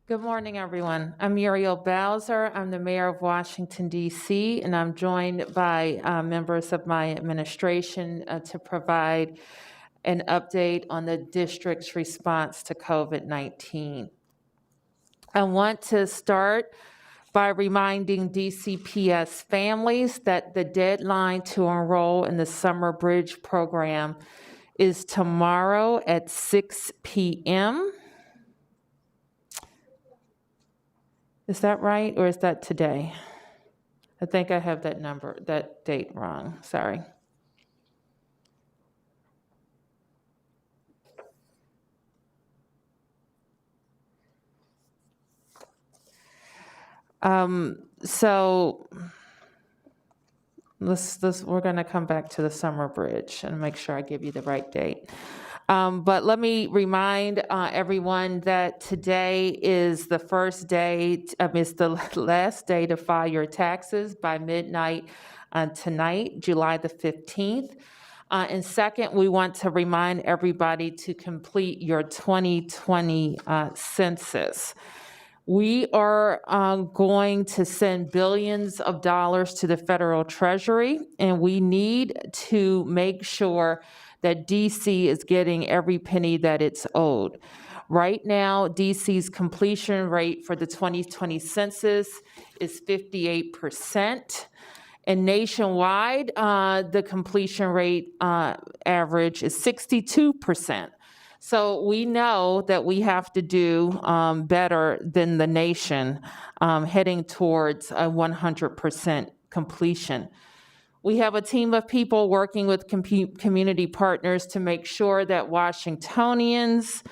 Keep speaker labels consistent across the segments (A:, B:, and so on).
A: Good morning, everyone. I'm Muriel Bowser. I'm the mayor of Washington, D.C., and I'm joined by members of my administration to provide an update on the district's response to COVID-19. I want to start by reminding DCPS families that the deadline to enroll in the Summer Bridge program is tomorrow at 6 p.m. Is that right, or is that today? I think I have that date wrong, sorry. So we're gonna come back to the Summer Bridge and make sure I give you the right date. But let me remind everyone that today is the first day, it's the last day to file your taxes by midnight tonight, July the 15th. And second, we want to remind everybody to complete your 2020 census. We are going to send billions of dollars to the federal treasury, and we need to make sure that DC is getting every penny that it's owed. Right now, DC's completion rate for the 2020 census is 58%. And nationwide, the completion rate average is 62%. So we know that we have to do better than the nation, heading towards a 100% completion. We have a team of people working with community partners to make sure that Washingtonians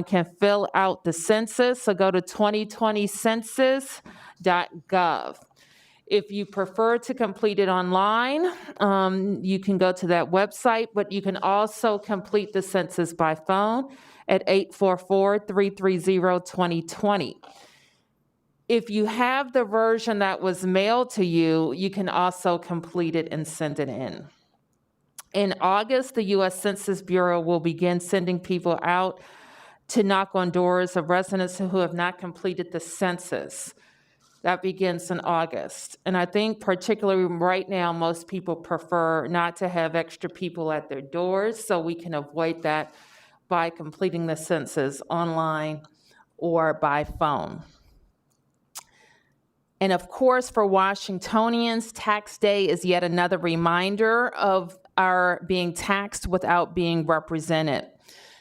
A: can fill out the census. So go to 2020census.gov. If you prefer to complete it online, you can go to that website, but you can also complete the census by phone at 844-330-2020. If you have the version that was mailed to you, you can also complete it and send it in. In August, the U.S. Census Bureau will begin sending people out to knock on doors of residents who have not completed the census. That begins in August. And I think particularly right now, most people prefer not to have extra people at their doors, so we can avoid that by completing the census online or by phone. And of course, for Washingtonians, tax day is yet another reminder of our being taxed without being represented.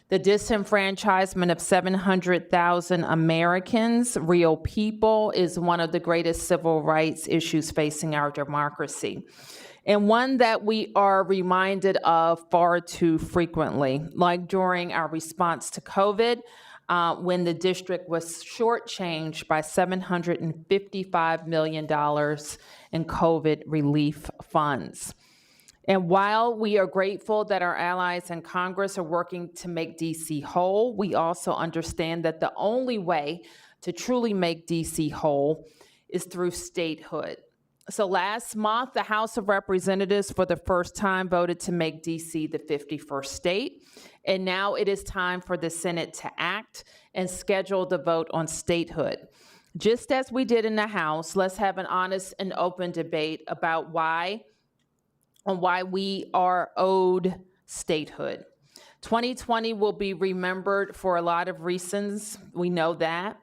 A: The disenfranchisement of 700,000 Americans, real people, is one of the greatest civil rights issues facing our democracy, and one that we are reminded of far too frequently, like during our response to COVID, when the district was shortchanged by $755 million in COVID relief funds. And while we are grateful that our allies in Congress are working to make DC whole, we also understand that the only way to truly make DC whole is through statehood. So last month, the House of Representatives for the first time voted to make DC the 51st state. And now it is time for the Senate to act and schedule the vote on statehood. Just as we did in the House, let's have an honest and open debate about why we are owed statehood. 2020 will be remembered for a lot of reasons. We know that.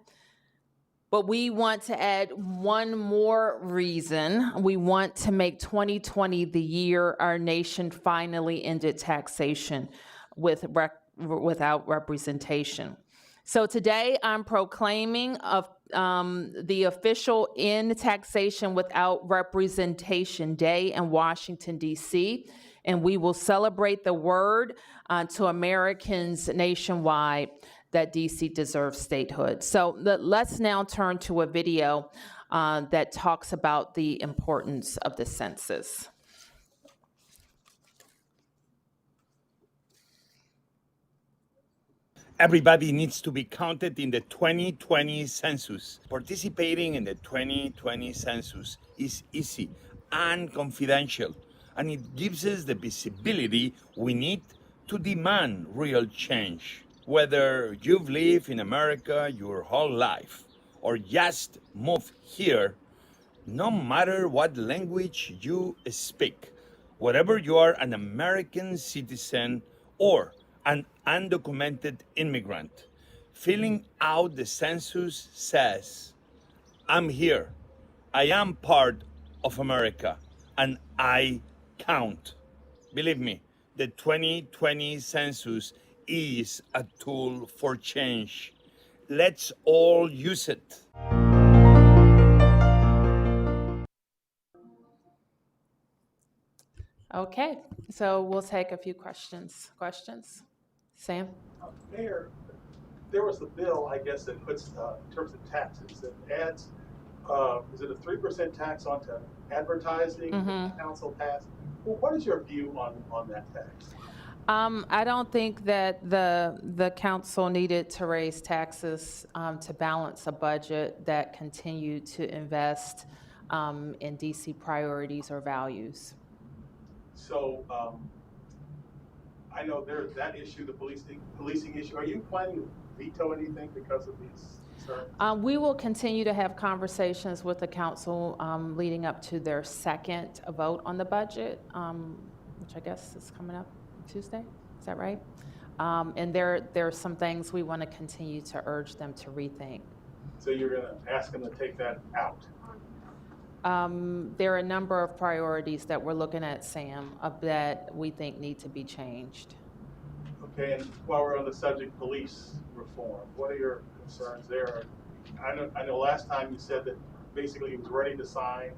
A: But we want to add one more reason. We want to make 2020 the year our nation finally ended taxation without representation. So today I'm proclaiming the official End Taxation Without Representation Day in Washington, D.C., and we will celebrate the word to Americans nationwide that D.C. deserves statehood. So let's now turn to a video that talks about the importance of the census.
B: Everybody needs to be counted in the 2020 census. Participating in the 2020 census is easy and confidential, and it gives us the visibility we need to demand real change. Whether you've lived in America your whole life or just moved here, no matter what language you speak, whether you are an American citizen or an undocumented immigrant, filling out the census says, I'm here, I am part of America, and I count. Believe me, the 2020 census is a tool for change. Let's all use it.
A: Okay, so we'll take a few questions. Sam?
C: Mayor, there was a bill, I guess, that puts, in terms of taxes, that adds, is it a 3% tax onto advertising that the council passed? Well, what is your view on that tax?
A: I don't think that the council needed to raise taxes to balance a budget that continued to invest in DC priorities or values.
C: So I know there's that issue, the policing issue. Are you planning to veto anything because of these concerns?
A: We will continue to have conversations with the council leading up to their second vote on the budget, which I guess is coming up Tuesday. Is that right? And there are some things we want to continue to urge them to rethink.
C: So you're going to ask them to take that out?
A: There are a number of priorities that we're looking at, Sam, that we think need to be changed.
C: Okay, and while we're on the subject, police reform, what are your concerns there? I know last time you said that basically you was ready to sign.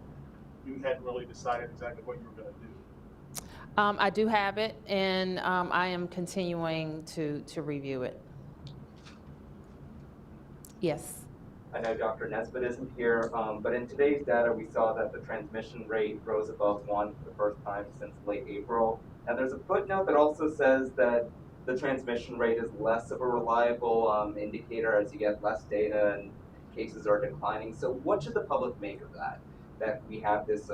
C: You hadn't really decided exactly what you were going to do.
A: I do have it, and I am continuing to review it. Yes.
D: I know Dr. Nesbitt isn't here, but in today's data, we saw that the transmission rate rose above 1 for the first time since late April. And there's a footnote that also says that the transmission rate is less of a reliable indicator as you get less data and cases are declining. So what should the public make of that we have this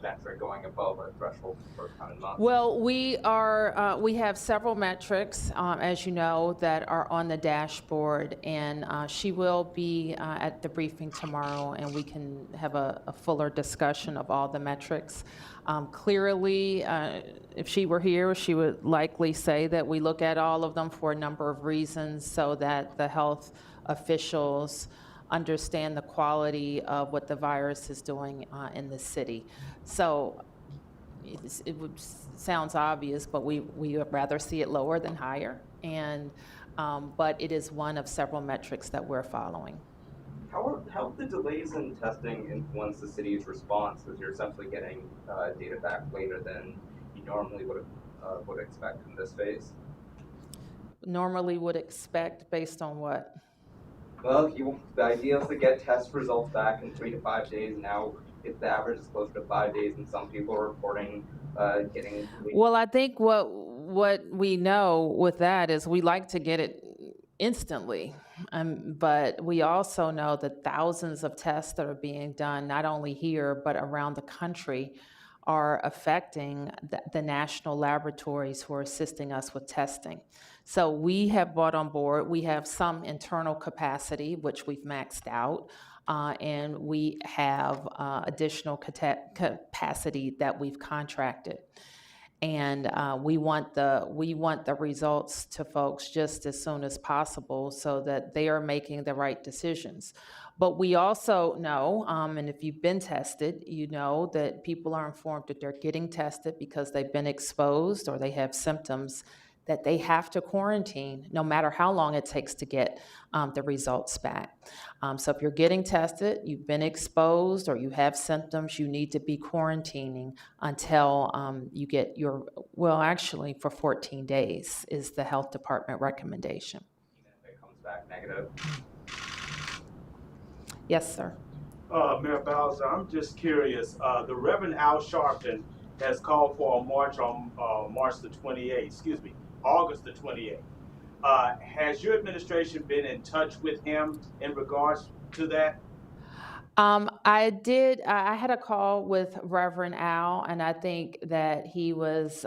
D: metric going above our threshold for the first time in months?
A: Well, we have several metrics, as you know, that are on the dashboard, and she will be at the briefing tomorrow, and we can have a fuller discussion of all the metrics. Clearly, if she were here, she would likely say that we look at all of them for a number of reasons so that the health officials understand the quality of what the virus is doing in the city. So sounds obvious, but we would rather see it lower than higher. And but it is one of several metrics that we're following.
D: How have the delays in testing influenced the city's response, as you're essentially getting data back later than you normally would expect in this phase?
A: Normally would expect based on what?
D: Well, the idea is to get test results back in 3 to 5 days. Now, if the average is closer to 5 days, and some people are reporting getting.
A: Well, I think what we know with that is we like to get it instantly, but we also know that thousands of tests that are being done, not only here but around the country, are affecting the national laboratories who are assisting us with testing. So we have brought on board, we have some internal capacity, which we've maxed out, and we have additional capacity that we've contracted. And we want the results to folks just as soon as possible so that they are making the right decisions. But we also know, and if you've been tested, you know that people are informed that they're getting tested because they've been exposed or they have symptoms, that they have to quarantine no matter how long it takes to get the results back. So if you're getting tested, you've been exposed, or you have symptoms, you need to be quarantining until you get actually for 14 days is the health department recommendation.
D: Even if it comes back negative.
A: Yes, sir.
E: Mayor Bowser, I'm just curious. The Reverend Al Sharpton has called for a march on August the 28th. Has your administration been in touch with him in regards to that?
A: I did. I had a call with Reverend Al, and I think that he was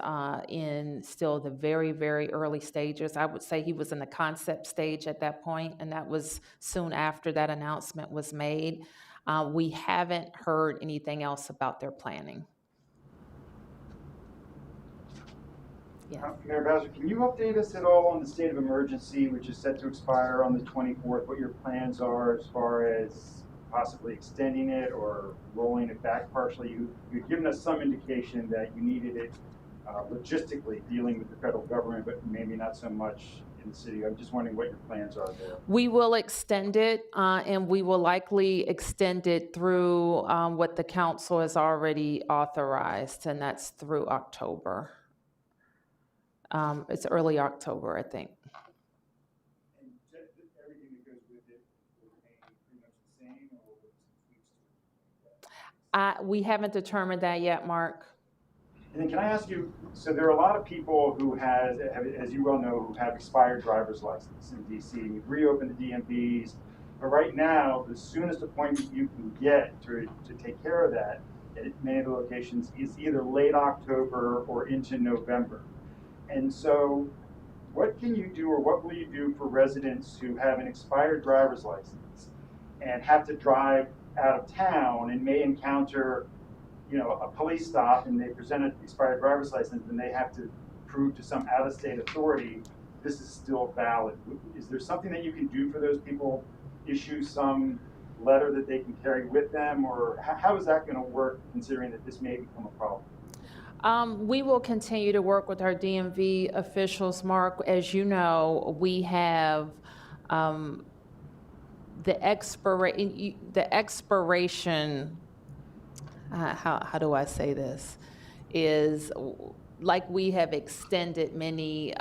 A: in still the very, very early stages. I would say he was in the concept stage at that point, and that was soon after that announcement was made. We haven't heard anything else about their planning. Yeah.
F: Mayor Bowser, can you update us at all on the state of emergency, which is set to expire on the 24th, what your plans are as far as possibly extending it or rolling it back partially? You've given us some indication that you needed it logistically dealing with the federal government, but maybe not so much in the city. I'm just wondering what your plans are there.
A: We will extend it, and we will likely extend it through what the council has already authorized, and that's through October. It's early October, I think.
F: And everything that goes with it will remain pretty much the same, or will it tweaks to it?
A: We haven't determined that yet, Mark.
F: And then can I ask you, so there are a lot of people who have, as you well know, who have expired driver's license in DC. You've reopened the DMVs, but right now, the soonest appointment you can get to take care of that at many of the locations is either late October or into November. And so what can you do, or what will you do for residents who have an expired driver's license and have to drive out of town and may encounter, a police stop, and they present an expired driver's license and they have to prove to some out-of-state authority this is still valid? Is there something that you can do for those people? Issue some letter that they can carry with them, or how is that going to work, considering that this may become a problem?
A: We will continue to work with our DMV officials, Mark. As you know, we have the expiration, how do I say this, is like we have extended many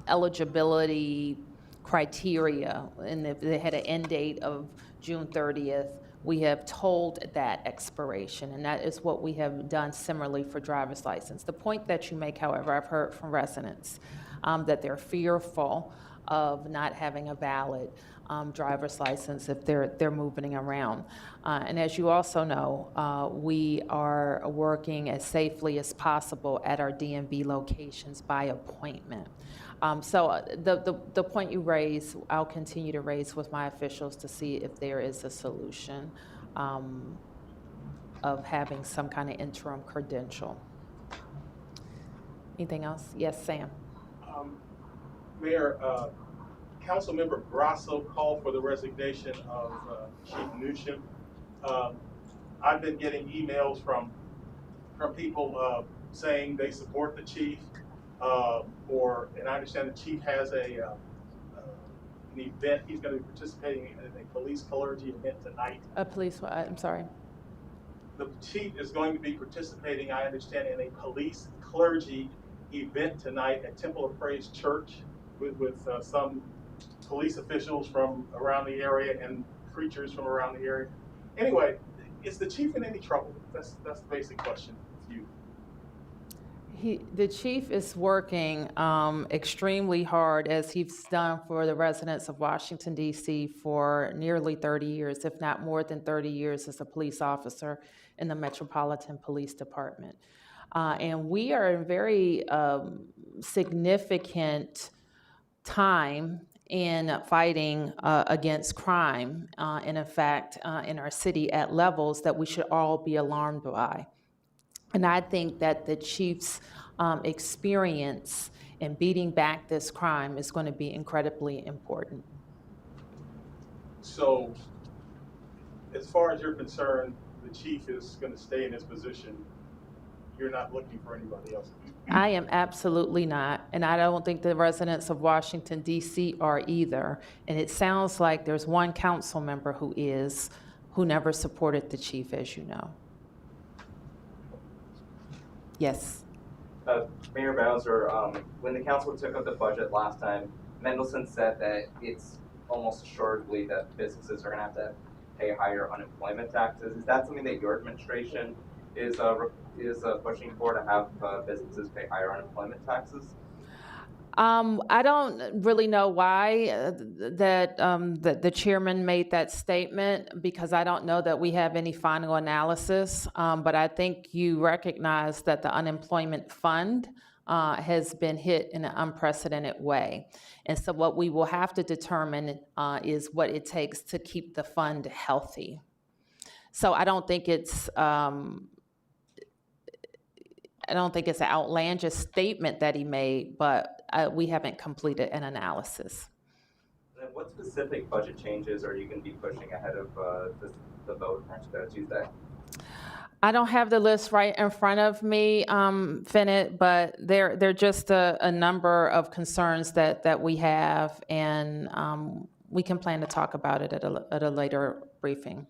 A: eligibility criteria, and if they had an end date of June 30th, we have told that expiration, and that is what we have done similarly for driver's license. The point that you make, however, I've heard from residents that they're fearful of not having a valid driver's license if they're moving around. And as you also know, we are working as safely as possible at our DMV locations by appointment. So the point you raise, I'll continue to raise with my officials to see if there is a solution of having some kind of interim credential. Anything else? Yes, Sam.
C: Mayor, Councilmember Grasso called for the resignation of Chief Newsham. I've been getting emails from people saying they support the chief. And I understand the chief has an event. He's going to be participating in a police clergy event tonight.
A: I'm sorry.
C: The chief is going to be participating, I understand, in a police clergy event tonight at Temple of Praise Church with some police officials from around the area and preachers from around the area. Anyway, is the chief in any trouble? That's the basic question to you.
A: The chief is working extremely hard, as he's done for the residents of Washington, D.C. for nearly 30 years, if not more than 30 years, as a police officer in the Metropolitan Police Department. And we are in very significant time in fighting against crime, and in fact, in our city at levels that we should all be alarmed by. And I think that the chief's experience in beating back this crime is going to be incredibly important.
C: So, as far as you're concerned, the chief is going to stay in his position. You're not looking for anybody else.
A: I am absolutely not, and I don't think the residents of Washington, D.C. are either. And it sounds like there's one council member who never supported the chief, as you know. Yes.
D: Mayor Bowser, when the council took up the budget last time, Mendelson said that it's almost assuredly that businesses are going to have to pay higher unemployment taxes. Is that something that your administration is pushing for, to have businesses pay higher unemployment taxes?
A: I don't really know why that the chairman made that statement, because I don't know that we have any final analysis. But I think you recognize that the unemployment fund has been hit in an unprecedented way. And so what we will have to determine is what it takes to keep the fund healthy. So I don't think it's an outlandish statement that he made, but we haven't completed an analysis.
D: And then what specific budget changes are you going to be pushing ahead of the vote next Tuesday?
A: I don't have the list right in front of me, Finnet, but they're just a number of concerns that we have, and we can plan to talk about it at a later briefing.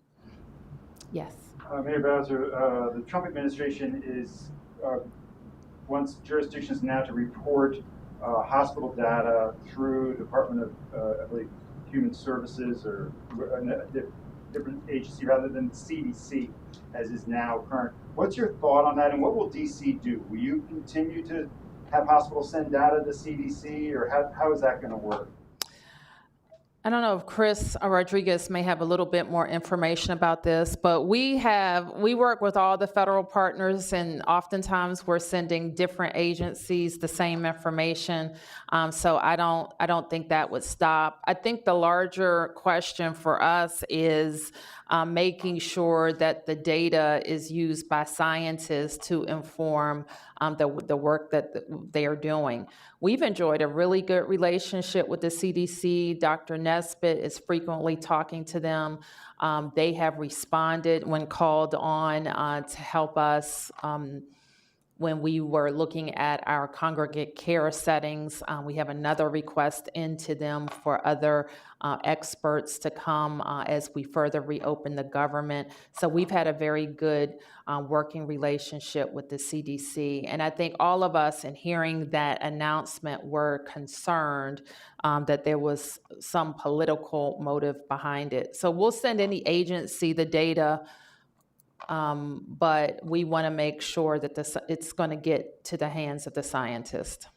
A: Yes.
F: Mayor Bowser, the Trump administration is wants jurisdictions now to report hospital data through Department of, I believe, Human Services or a different agency rather than the CDC, as is now current. What's your thought on that, and what will DC do? Will you continue to have hospitals send data to CDC, or how is that going to work?
A: I don't know if Chris Rodriguez may have a little bit more information about this, but we work with all the federal partners, and oftentimes we're sending different agencies the same information. So I don't think that would stop. I think the larger question for us is making sure that the data is used by scientists to inform the work that they are doing. We've enjoyed a really good relationship with the CDC. Dr. Nesbitt is frequently talking to them. They have responded when called on to help us when we were looking at our congregate care settings. We have another request into them for other experts to come as we further reopen the government. So we've had a very good working relationship with the CDC. And I think all of us, in hearing that announcement, were concerned that there was some political motive behind it. So we'll send any agency the data, but we want to make sure that it's going to get to the hands of the scientist.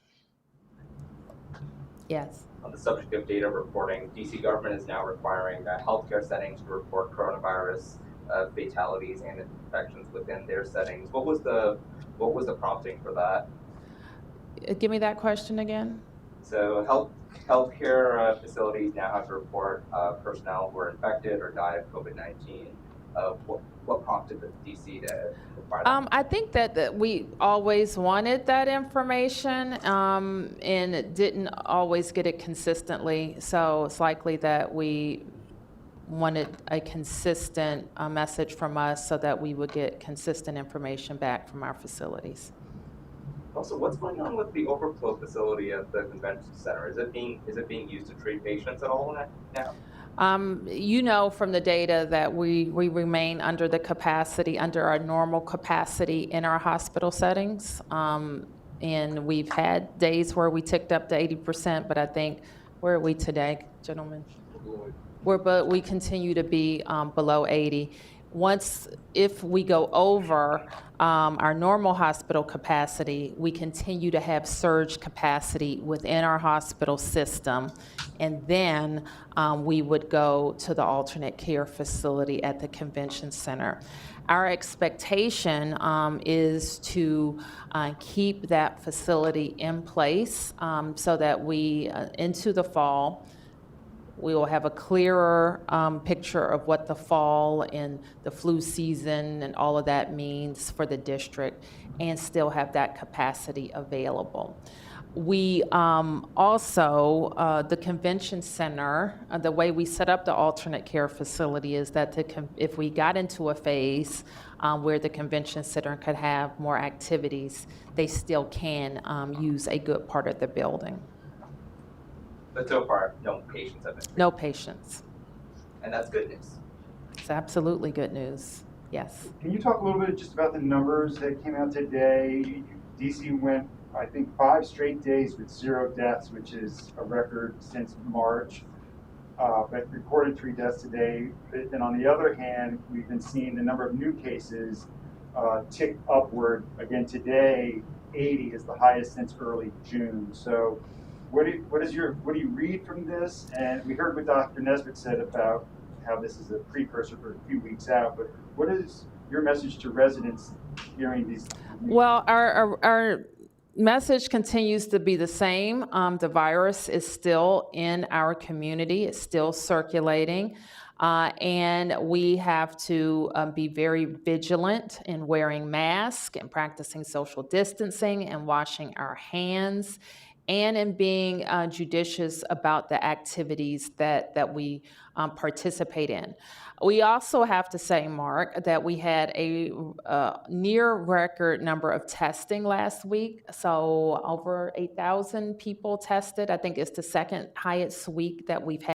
A: Yes.
D: On the subject of data reporting, DC government is now requiring healthcare settings to report coronavirus fatalities and infections within their settings. What was the prompting for that?
A: Give me that question again.
D: So healthcare facilities now have to report personnel who were infected or died of COVID-19. What prompted the DC to require that?
A: I think that we always wanted that information and didn't always get it consistently. So it's likely that we wanted a consistent message from us so that we would get consistent information back from our facilities.
D: Also, what's going on with the overflow facility at the convention center? Is it being used to treat patients at all now?
A: You know from the data that we remain under our normal capacity in our hospital settings. And we've had days where we ticked up to 80%, but I think, where are we today, gentlemen? But we continue to be below 80. If we go over our normal hospital capacity, we continue to have surge capacity within our hospital system, and then we would go to the alternate care facility at the convention center. Our expectation is to keep that facility in place so that we, into the fall, We will have a clearer picture of what the fall and the flu season and all of that means for the district, and still have that capacity available. We also, the convention center, the way we set up the alternate care facility is that if we got into a phase where the convention center could have more activities, they still can use a good part of the building.
D: But so far, no patients have been treated.
A: No patients.
D: And that's good news.
A: It's absolutely good news. Yes.
F: Can you talk a little bit just about the numbers that came out today? DC went, I think, 5 straight days with 0 deaths, which is a record since March. But recorded 3 deaths today. And on the other hand, we've been seeing the number of new cases tick upward. Again, today, 80 is the highest since early June. So what do you read from this? And we heard what Dr. Nesbitt said about how this is a precursor for a few weeks out, but what is your message to residents hearing these?
A: Well, our message continues to be the same. The virus is still in our community. It's still circulating. And we have to be very vigilant in wearing masks and practicing social distancing and washing our hands, and in being judicious about the activities that we participate in. We also have to say, Mark, that we had a near record number of testing last week. So over 8,000 people tested. I think it's the second highest week that we've had.